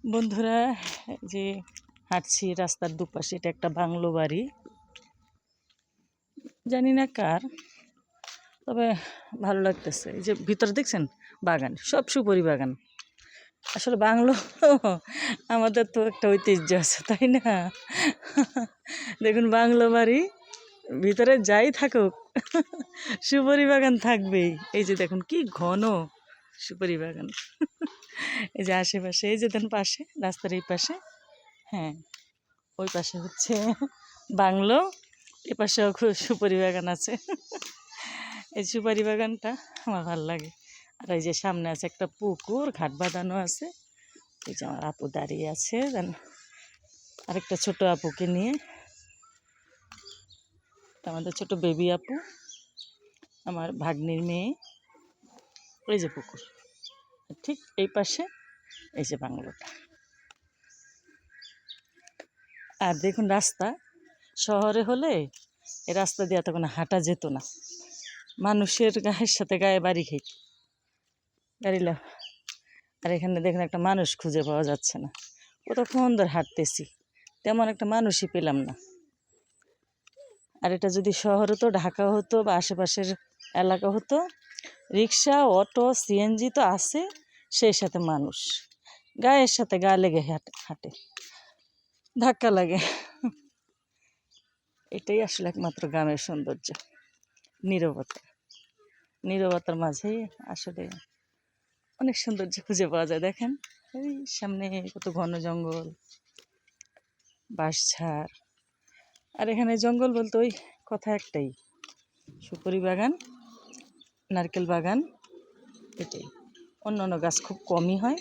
বন্ধুরা, যে হাঁটছি রাস্তার দুপাশে, এটা একটা বাংলো বাড়ি, জানি না কার, তবে ভালো লাগতেছে। এই যে ভিতরে দেখছেন বাগান, সব সুপারি বাগান। আসলে বাংলো আমাদের তো একটা ঐতিহ্য আছে, তাই না? দেখুন বাংলো বাড়ি, ভিতরে যাই থাকুক সুপারি বাগান থাকবেই। এই যে দেখুন কি ঘন সুপারি বাগান। এই যে আশেপাশে, এই যে দেন পাশে, রাস্তার এই পাশে, হ্যাঁ ওই পাশে হচ্ছে বাংলো, এ পাশেও খুব সুপারি বাগান আছে। এই সুপারি বাগানটা আমার ভালো লাগে। আর এই যে সামনে আছে একটা পুকুর, ঘাট বাঁধানো আছে। এই যে আমার আপু দাঁড়িয়ে আছে, আরেকটা ছোট আপুকে নিয়ে, আমাদের ছোট বেবি আপু, আমার ভাগ্নির মেয়ে। এই যে পুকুর, ঠিক এই পাশে এই যে বাংলোটা। আর দেখুন রাস্তা, শহরে হলে এই রাস্তা দিয়ে তখন হাঁটা যেত না, মানুষের গায়ের সাথে গায়ে বাড়ি খেত গাড়িলা। আর এখানে দেখুন একটা মানুষ খুঁজে পাওয়া যাচ্ছে না, কতক্ষণ ধরে হাঁটতেছি, তেমন একটা মানুষই পেলাম না। আর এটা যদি শহর হতো, ঢাকা হতো বা আশেপাশের এলাকা হতো, রিক্সা, অটো, সিএনজি তো আছে, সেই সাথে মানুষ গায়ের সাথে গা লেগে হাঁটে, ধাক্কা লাগে। এটাই আসলে একমাত্র গ্রামের সৌন্দর্য, নীরবতা। নীরবতার মাঝেই আসলে অনেক সৌন্দর্য খুঁজে পাওয়া যায়। দেখেন এই সামনে কত ঘন জঙ্গল, বাঁশঝাড়। আর এখানে জঙ্গল বলতে ওই কথা একটাই, সুপারি বাগান, নারকেল বাগান, এটাই। অন্য অন্য গাছ খুব কমই হয়।